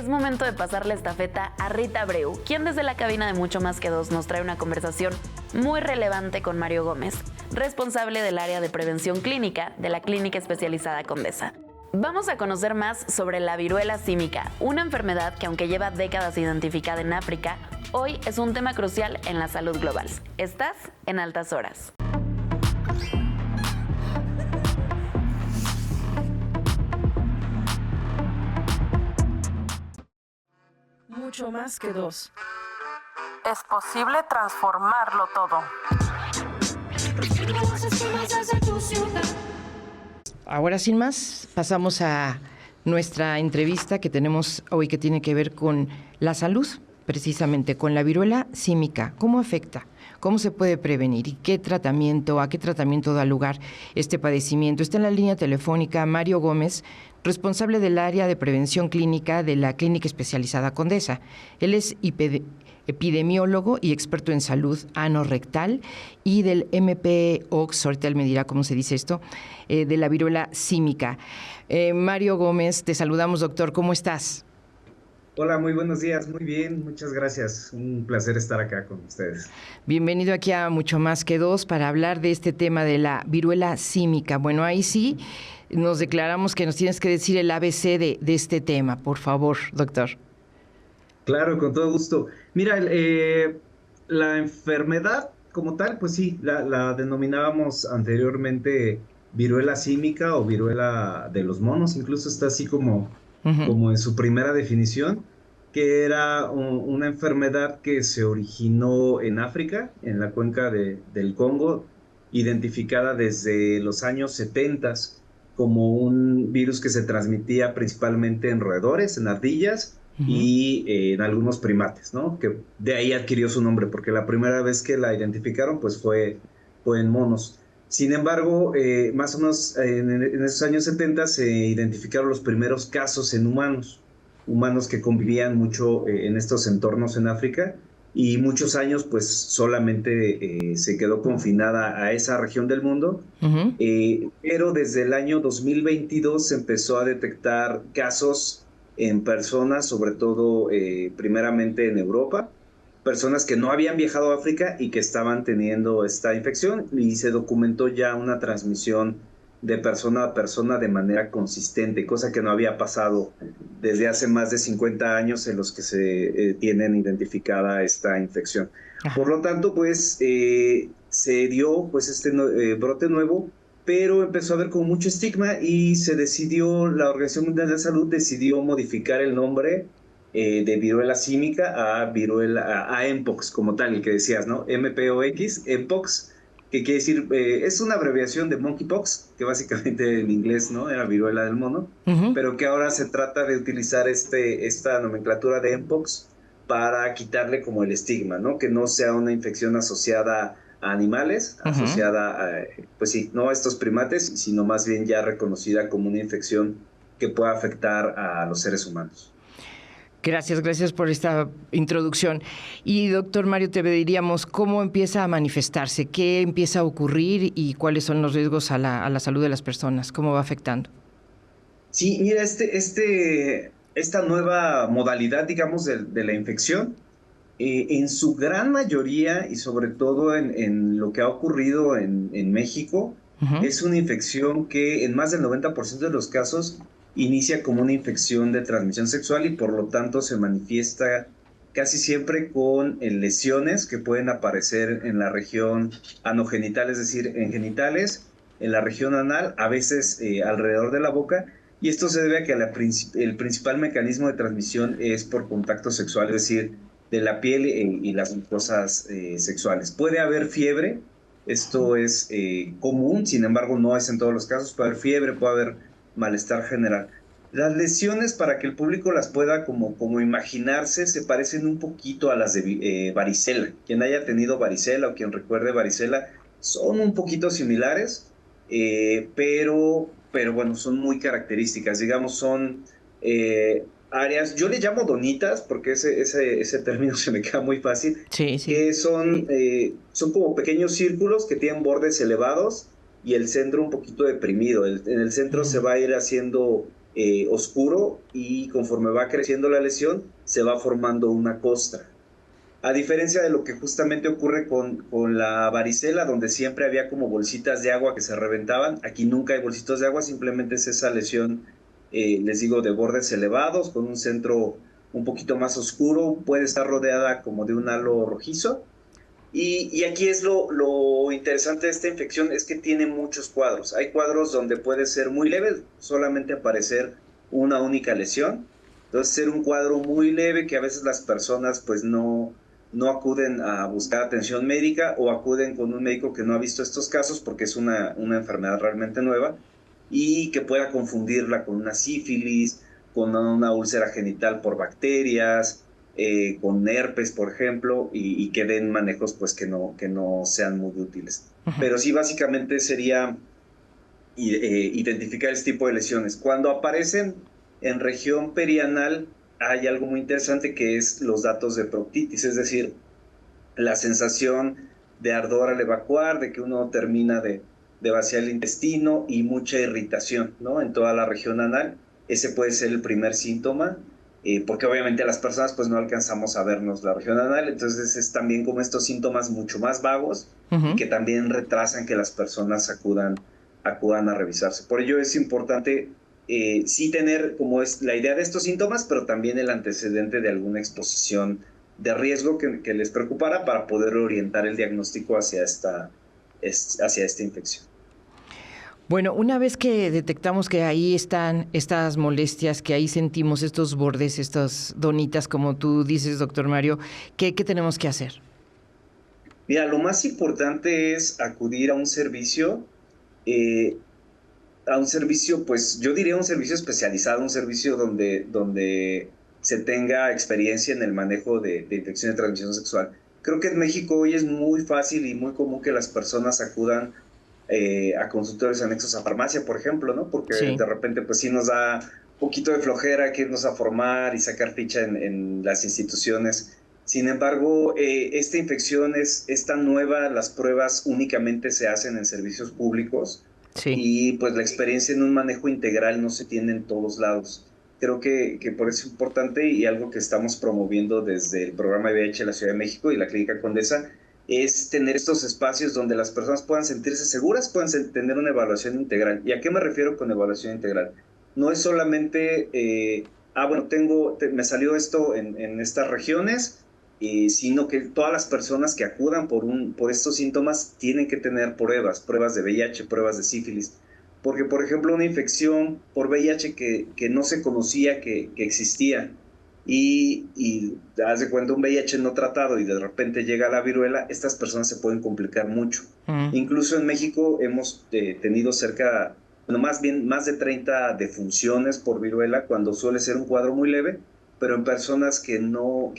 momento de pasar la estafeta a Rita Abreu, quien desde la cabina de Mucho Más que Dos nos trae una conversación muy relevante con Mario Gómez, responsable del área de prevención clínica de la Clínica Especializada Condesa. Vamos a conocer más sobre la viruela símica, una enfermedad que, aunque lleva décadas identificada en África, hoy es un tema crucial en la salud global. Estás en Altas Horas. Mucho más que dos. Es posible transformarlo todo. Ahora, sin más, pasamos a nuestra entrevista que tenemos hoy, que tiene que ver con la salud, precisamente con la viruela símica. ¿Cómo afecta? ¿Cómo se puede prevenir? ¿Y a qué tratamiento da lugar este padecimiento? Está en la línea telefónica Mario Gómez, responsable del área de prevención clínica de la Clínica Especializada Condesa. Él es epidemiólogo y experto en salud anorrectal y del MPOX, ahorita él me dirá cómo se dice esto, de la viruela símica. Mario Gómez, te saludamos, doctor, ¿cómo estás? Hola, muy buenos días, muy bien, muchas gracias. Un placer estar acá con ustedes. Bienvenido aquí a Mucho Más que Dos para hablar de este tema de la viruela símica. Bueno, ahí sí nos declaramos que nos tienes que decir el ABC de este tema, por favor, doctor. Claro, con todo gusto. Mira, la enfermedad como tal, pues sí, la denominábamos anteriormente viruela símica o viruela de los monos, incluso está así como en su primera definición, que era una enfermedad que se originó en África, en la cuenca del Congo, identificada desde los años 70 como un virus que se transmitía principalmente en roedores, en ardillas, y en algunos primates, ¿no? Que de ahí adquirió su nombre, porque la primera vez que la identificaron, pues fue en monos. Sin embargo, más o menos en esos años 70 se identificaron los primeros casos en humanos que convivían mucho en estos entornos en África, y muchos años pues solamente se quedó confinada a esa región del mundo, pero desde el año 2022 se empezó a detectar casos en personas, sobre todo primeramente en Europa, personas que no habían viajado a África y que estaban teniendo esta infección, y se documentó ya una transmisión de persona a persona de manera consistente, cosa que no había pasado desde hace más de 50 años en los que se tienen identificada esta infección. Por lo tanto, pues se dio pues este brote nuevo, pero empezó a haber como mucho estigma y la Organización Mundial de la Salud decidió modificar el nombre de viruela símica a Mpox como tal, el que decías, ¿no? MPOX, Mpox, que quiere decir, es una abreviación de monkeypox, que básicamente en inglés, ¿no? Era viruela del mono, pero que ahora se trata de utilizar esta nomenclatura de Mpox para quitarle como el estigma, ¿no? Que no sea una infección asociada a animales, asociada a, pues sí, no a estos primates, sino más bien ya reconocida como una infección que pueda afectar a los seres humanos. Gracias por esta introducción. Y doctor Mario, te pediríamos cómo empieza a manifestarse, qué empieza a ocurrir y cuáles son los riesgos a la salud de las personas, cómo va afectando. Sí, mira, esta nueva modalidad, digamos, de la infección, en su gran mayoría y sobre todo en lo que ha ocurrido en México, es una infección que en más del 90% de los casos inicia como una infección de transmisión sexual y por lo tanto se manifiesta casi siempre con lesiones que pueden aparecer en la región anogenital, es decir, en genitales, en la región anal, a veces alrededor de la boca. Y esto se debe a que el principal mecanismo de transmisión es por contacto sexual, es decir, de la piel y las mucosas sexuales. Puede haber fiebre, esto es común, sin embargo no es en todos los casos. Puede haber fiebre, puede haber malestar general. Las lesiones, para que el público las pueda como imaginarse, se parecen un poquito a las de varicela. Quien haya tenido varicela o quien recuerde varicela, son un poquito similares, pero bueno, son muy características. Digamos, son áreas, yo le llamo donitas, porque ese término se me queda muy fácil, que son como pequeños círculos que tienen bordes elevados y el centro un poquito deprimido. En el centro se va a ir haciendo oscuro y conforme va creciendo la lesión se va formando una costra. A diferencia de lo que justamente ocurre con la varicela, donde siempre había como bolsitas de agua que se reventaban, aquí nunca hay bolsitos de agua, simplemente es esa lesión, les digo, de bordes elevados, con un centro un poquito más oscuro, puede estar rodeada como de un halo rojizo. Y aquí es lo interesante de esta infección, es que tiene muchos cuadros. Hay cuadros donde puede ser muy leve, solamente aparecer una única lesión. Entonces, ser un cuadro muy leve que a veces las personas pues no acuden a buscar atención médica o acuden con un médico que no ha visto estos casos porque es una enfermedad realmente nueva y que pueda confundirla con una sífilis, con una úlcera genital por bacterias, con herpes, por ejemplo, y que den manejos pues que no sean muy útiles. Pero sí, básicamente sería identificar este tipo de lesiones. Cuando aparecen en región perianal, hay algo muy interesante que es los datos de proctitis, es decir, la sensación de ardor al evacuar, de que uno termina de vaciar el intestino y mucha irritación, ¿no? En toda la región anal. Ese puede ser el primer síntoma, porque obviamente las personas pues no alcanzamos a vernos la región anal, entonces es también como estos síntomas mucho más vagos y que también retrasan que las personas acudan a revisarse. Por ello es importante sí tener como es la idea de estos síntomas, pero también el antecedente de alguna exposición de riesgo que les preocupara para poder orientar el diagnóstico hacia esta infección. Bueno, una vez que detectamos que ahí están estas molestias, que ahí sentimos estos bordes, estas donitas, como tú dices, doctor Mario, ¿qué tenemos que hacer? Mira, lo más importante es acudir a un servicio, pues yo diría un servicio especializado, un servicio donde se tenga experiencia en el manejo de infección de transmisión sexual. Creo que en México hoy es muy fácil y muy común que las personas acudan a consultorios anexos a farmacia, por ejemplo, ¿no? Porque de repente pues sí nos da un poquito de flojera que irnos a formar y sacar ficha en las instituciones. Sin embargo, esta infección es tan nueva, las pruebas únicamente se hacen en servicios públicos y pues la experiencia en un manejo integral no se tiene en todos lados. Creo que por eso es importante y algo que estamos promoviendo desde el programa VIH de la Ciudad de México y la Clínica Condesa es tener estos espacios donde las personas puedan sentirse seguras, puedan tener una evaluación integral. ¿Y a qué me refiero con evaluación integral? No es solamente, me salió esto en estas regiones, sino que todas las personas que acudan por estos síntomas tienen que tener pruebas de VIH, pruebas de sífilis. Porque, por ejemplo, una infección por VIH que no se conocía que existía, y haz de cuenta un VIH no tratado y de repente llega la viruela, estas personas se pueden complicar mucho. Incluso en México hemos tenido más de 30 defunciones por viruela cuando suele ser un cuadro muy leve, pero en personas que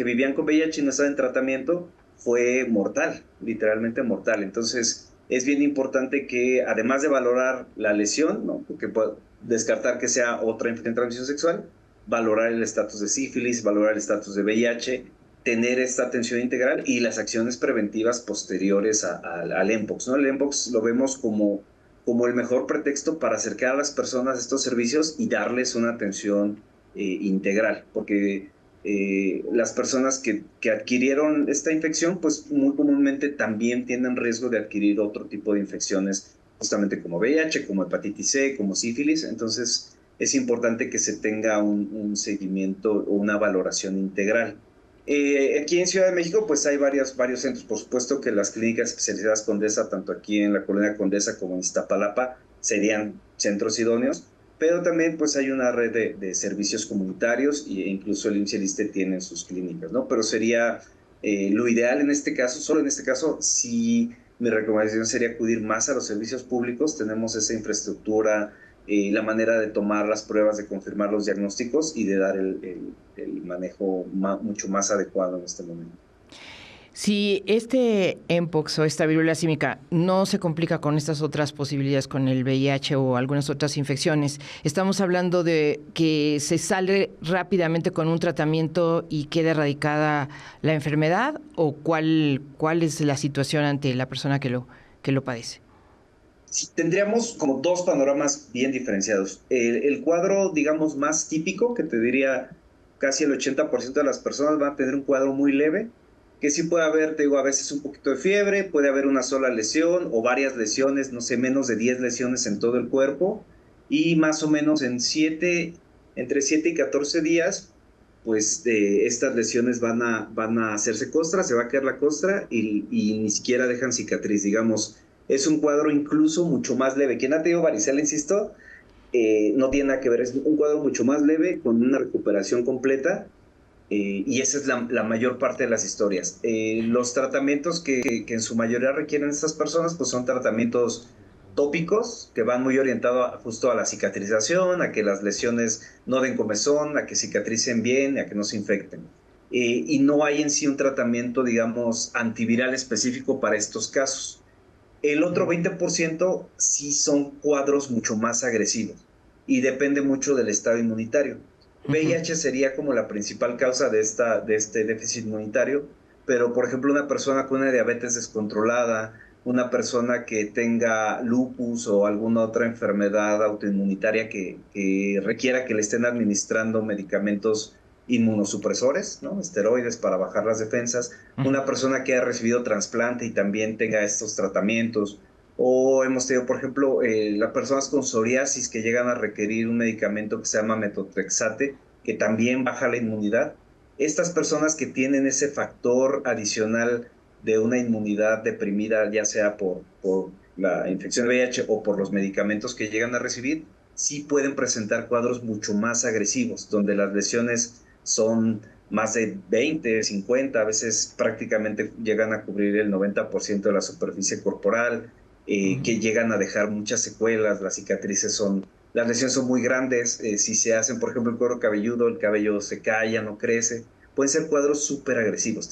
vivían con VIH y no estaban en tratamiento fue mortal, literalmente mortal. Entonces es bien importante que además de valorar la lesión, ¿no? Porque puede descartar que sea otra infección de transmisión sexual, valorar el estatus de sífilis, valorar el estatus de VIH, tener esta atención integral y las acciones preventivas posteriores al mpox, ¿no? El mpox lo vemos como el mejor pretexto para acercar a las personas a estos servicios y darles una atención integral, porque las personas que adquirieron esta infección, pues muy comúnmente también tienen riesgo de adquirir otro tipo de infecciones, justamente como VIH, como hepatitis C, como sífilis. Entonces es importante que se tenga un seguimiento o una valoración integral. Aquí en Ciudad de México pues hay varios centros, por supuesto que las clínicas especializadas Condesa, tanto aquí en la Colonia Condesa como en Iztapalapa, serían centros idóneos, pero también pues hay una red de servicios comunitarios e incluso el IMSS y el ISSSTE tienen sus clínicas, ¿no? Pero sería lo ideal en este caso, solo en este caso, sí, mi recomendación sería acudir más a los servicios públicos. Tenemos esa infraestructura, la manera de tomar las pruebas, de confirmar los diagnósticos y de dar el manejo mucho más adecuado en este momento. Si este mpox o esta viruela símica no se complica con estas otras posibilidades, con el VIH o algunas otras infecciones, ¿estamos hablando de que se sale rápidamente con un tratamiento y queda erradicada la enfermedad? ¿O cuál es la situación ante la persona que lo padece? Sí, tendríamos como dos panoramas bien diferenciados. El cuadro, digamos, más típico, que te diría casi el 80% de las personas van a tener un cuadro muy leve, que sí puede haber, te digo, a veces un poquito de fiebre, puede haber una sola lesión o varias lesiones, no sé, menos de 10 lesiones en todo el cuerpo, y más o menos entre 7 y 14 días, pues estas lesiones van a hacerse costra, se va a caer la costra y ni siquiera dejan cicatriz, digamos. Es un cuadro incluso mucho más leve. Quien ha tenido varicela, insisto, no tiene nada que ver. Es un cuadro mucho más leve, con una recuperación completa, y esa es la mayor parte de las historias. Los tratamientos que en su mayoría requieren estas personas, pues son tratamientos tópicos que van muy orientados justo a la cicatrización, a que las lesiones no den comezón, a que cicatricen bien, a que no se infecten. Y no hay en sí un tratamiento, digamos, antiviral específico para estos casos. El otro 20% sí son cuadros mucho más agresivos y depende mucho del estado inmunitario. VIH sería como la principal causa de este déficit inmunitario, pero por ejemplo una persona con una diabetes descontrolada, una persona que tenga lupus o alguna otra enfermedad autoinmunitaria que requiera que le estén administrando medicamentos inmunosupresores, ¿no? Esteroides para bajar las defensas, una persona que ha recibido trasplante y también tenga estos tratamientos, o hemos tenido, por ejemplo, las personas con psoriasis que llegan a requerir un medicamento que se llama metotrexate, que también baja la inmunidad. Estas personas que tienen ese factor adicional de una inmunidad deprimida, ya sea por la infección de VIH o por los medicamentos que llegan a recibir, sí pueden presentar cuadros mucho más agresivos, donde las lesiones son más de 20, 50, a veces prácticamente llegan a cubrir el 90% de la superficie corporal, que llegan a dejar muchas secuelas, las lesiones son muy grandes, si se hacen, por ejemplo, el cuero cabelludo, el cabello se cae, ya no crece, pueden ser cuadros súper agresivos,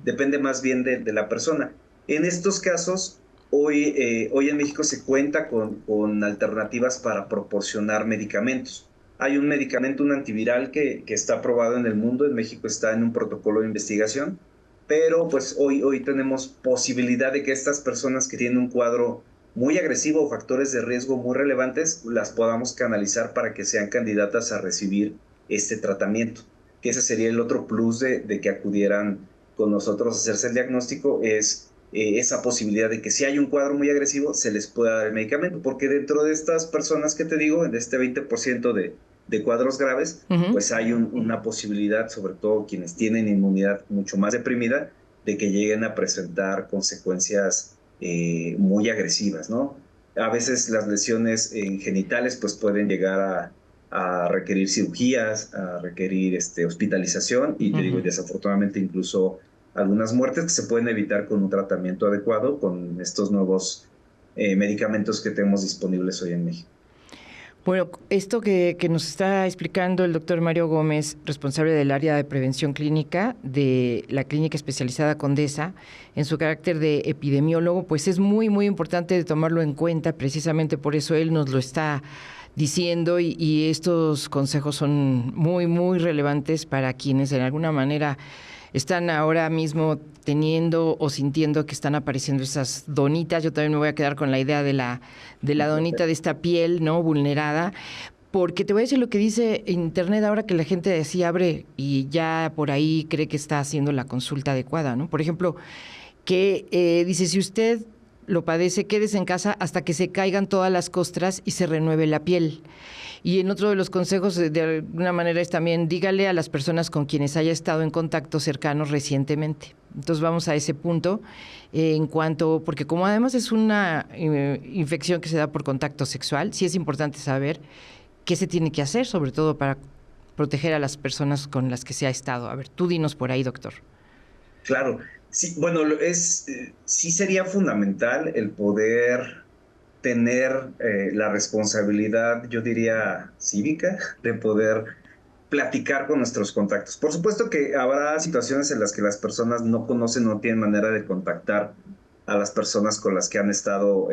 depende más bien de la persona. En estos casos, hoy en México se cuenta con alternativas para proporcionar medicamentos. Hay un medicamento, un antiviral que está aprobado en el mundo, en México está en un protocolo de investigación, pero pues hoy tenemos posibilidad de que estas personas que tienen un cuadro muy agresivo o factores de riesgo muy relevantes, las podamos canalizar para que sean candidatas a recibir este tratamiento. Que ese sería el otro plus de que acudieran con nosotros a hacerse el diagnóstico, es esa posibilidad de que si hay un cuadro muy agresivo, se les pueda dar el medicamento, porque dentro de estas personas que te digo, de este 20% de cuadros graves, pues hay una posibilidad, sobre todo quienes tienen inmunidad mucho más deprimida, de que lleguen a presentar consecuencias muy agresivas, ¿no? A veces las lesiones genitales pues pueden llegar a requerir cirugías, a requerir hospitalización y te digo, desafortunadamente incluso algunas muertes que se pueden evitar con un tratamiento adecuado con estos nuevos medicamentos que tenemos disponibles hoy en México. Bueno, esto que nos está explicando el doctor Mario Gómez, responsable del área de prevención clínica de la Clínica Especializada Condesa, en su carácter de epidemiólogo, pues es muy, muy importante de tomarlo en cuenta, precisamente por eso él nos lo está diciendo y estos consejos son muy, muy relevantes para quienes en alguna manera están ahora mismo teniendo o sintiendo que están apareciendo esas donitas. Yo también me voy a quedar con la idea de la donita, de esta piel, ¿no?, vulnerada, porque te voy a decir lo que dice Internet ahora que la gente así abre y ya por ahí cree que está haciendo la consulta adecuada, ¿no? Por ejemplo, que dice, si usted lo padece, quédese en casa hasta que se caigan todas las costras y se renueve la piel. Y en otro de los consejos, de alguna manera, es también dígale a las personas con quienes haya estado en contacto cercanos recientemente. Entonces vamos a ese punto en cuanto, porque como además es una infección que se da por contacto sexual, sí es importante saber qué se tiene que hacer, sobre todo para proteger a las personas con las que se ha estado. A ver, tú dinos por ahí, doctor. Claro, sí, bueno, sí sería fundamental el poder tener la responsabilidad, yo diría, cívica, de poder platicar con nuestros contactos. Por supuesto que habrá situaciones en las que las personas no conocen, no tienen manera de contactar a las personas con las que han estado,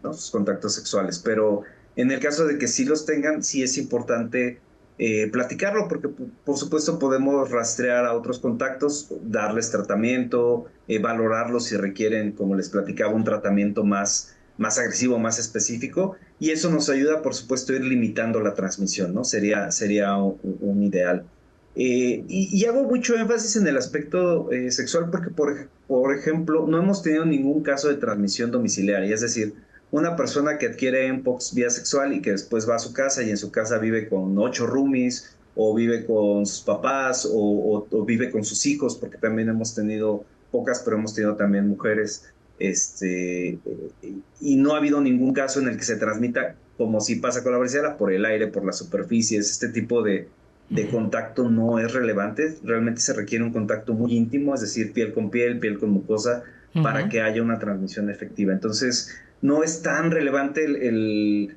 ¿no?, sus contactos sexuales, pero en el caso de que sí los tengan, sí es importante platicarlo, porque por supuesto podemos rastrear a otros contactos, darles tratamiento, valorarlos si requieren, como les platicaba, un tratamiento más más agresivo, más específico, y eso nos ayuda, por supuesto, a ir limitando la transmisión, ¿no? Sería un ideal. Y hago mucho énfasis en el aspecto sexual porque, por ejemplo, no hemos tenido ningún caso de transmisión domiciliaria, es decir, una persona que adquiere Mpox vía sexual y que después va a su casa y en su casa vive con 8 roomies o vive con sus papás o vive con sus hijos, porque también hemos tenido pocas, pero hemos tenido también mujeres, y no ha habido ningún caso en el que se transmita, como si pasa con la varicela, por el aire, por las superficies. Este tipo de contacto no es relevante. Realmente se requiere un contacto muy íntimo, es decir, piel con piel con mucosa, para que haya una transmisión efectiva. Entonces, no es tan relevante el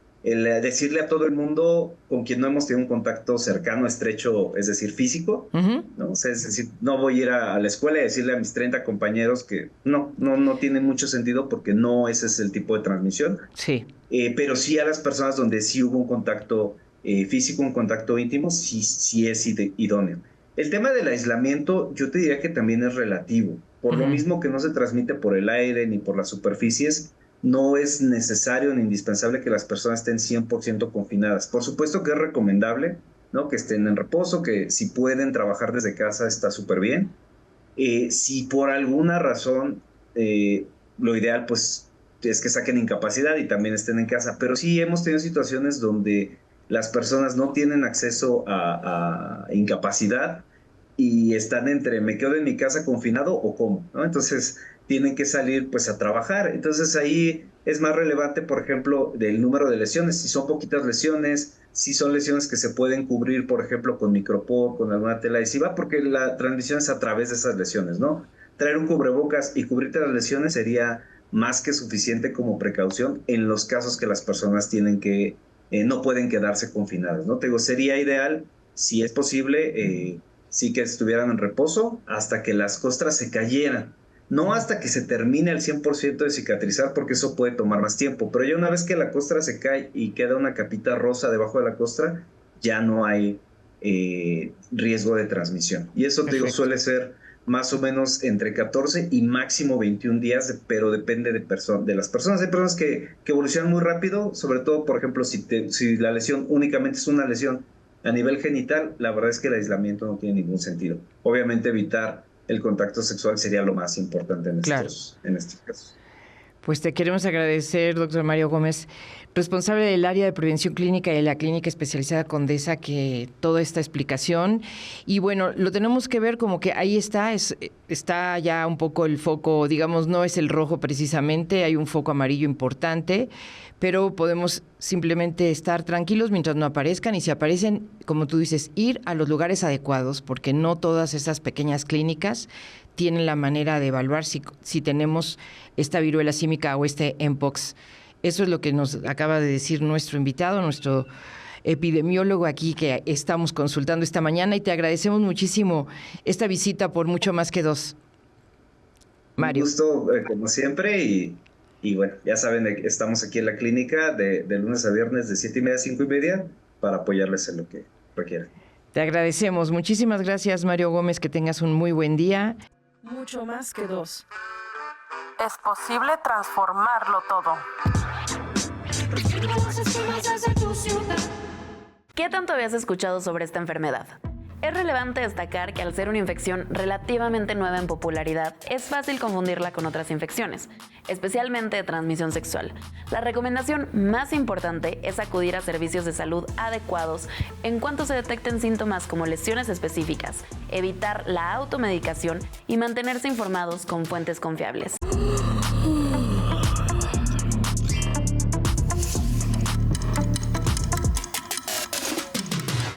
decirle a todo el mundo con quien no hemos tenido un contacto cercano, estrecho, es decir, físico, ¿no? O sea, es decir, no voy a ir a la escuela y decirle a mis 30 compañeros que no tiene mucho sentido porque no ese es el tipo de transmisión. Sí. Pero sí a las personas donde sí hubo un contacto físico, un contacto íntimo, sí es idóneo. El tema del aislamiento, yo te diría que también es relativo. Por lo mismo que no se transmite por el aire ni por las superficies, no es necesario ni indispensable que las personas estén 100% confinadas. Por supuesto que es recomendable, ¿no? Que estén en reposo, que si pueden trabajar desde casa está súper bien. Si por alguna razón lo ideal pues es que saquen incapacidad y también estén en casa. Pero sí hemos tenido situaciones donde las personas no tienen acceso a incapacidad y están entre me quedo en mi casa confinado o cómo, ¿no? Entonces tienen que salir pues a trabajar. Entonces ahí es más relevante, por ejemplo, del número de lesiones. Si son poquitas lesiones, si son lesiones que se pueden cubrir, por ejemplo, con micropor, con alguna tela adhesiva, porque la transmisión es a través de esas lesiones, ¿no? Traer un cubrebocas y cubrirte las lesiones sería más que suficiente como precaución en los casos que las personas tienen que no pueden quedarse confinadas, ¿no? Te digo, sería ideal, si es posible, sí que estuvieran en reposo hasta que las costras se cayeran. No hasta que se termine el 100% de cicatrizar, porque eso puede tomar más tiempo. Pero ya una vez que la costra se cae y queda una capita rosa debajo de la costra, ya no hay riesgo de transmisión. Y eso, te digo, suele ser más o menos entre 14 y máximo 21 días, pero depende de las personas. Hay personas que evolucionan muy rápido, sobre todo, por ejemplo, si la lesión únicamente es una lesión a nivel genital, la verdad es que el aislamiento no tiene ningún sentido. Obviamente evitar el contacto sexual sería lo más importante en estos casos. Pues te queremos agradecer, doctor Mario Gómez, responsable del área de prevención clínica de la Clínica Especializada Condesa, que toda esta explicación. Y bueno, lo tenemos que ver como que ahí está ya un poco el foco, digamos, no es el rojo precisamente, hay un foco amarillo importante, pero podemos simplemente estar tranquilos mientras no aparezcan, y si aparecen, como tú dices, ir a los lugares adecuados, porque no todas esas pequeñas clínicas tienen la manera de evaluar si tenemos esta viruela símica o este Mpox. Eso es lo que nos acaba de decir nuestro invitado, nuestro epidemiólogo aquí que estamos consultando esta mañana, y te agradecemos muchísimo esta visita por mucho más que dos. Mario. Un gusto, como siempre, y bueno, ya saben, estamos aquí en la clínica de lunes a viernes de 7:30 a 5:30 para apoyarles en lo que requieran. Te agradecemos. Muchísimas gracias, Mario Gómez. Que tengas un muy buen día. Mucho más que dos. Es posible transformarlo todo. ¿Qué tanto habías escuchado sobre esta enfermedad? Es relevante destacar que al ser una infección relativamente nueva en popularidad, es fácil confundirla con otras infecciones, especialmente de transmisión sexual. La recomendación más importante es acudir a servicios de salud adecuados en cuanto se detecten síntomas como lesiones específicas, evitar la automedicación y mantenerse informados con fuentes confiables.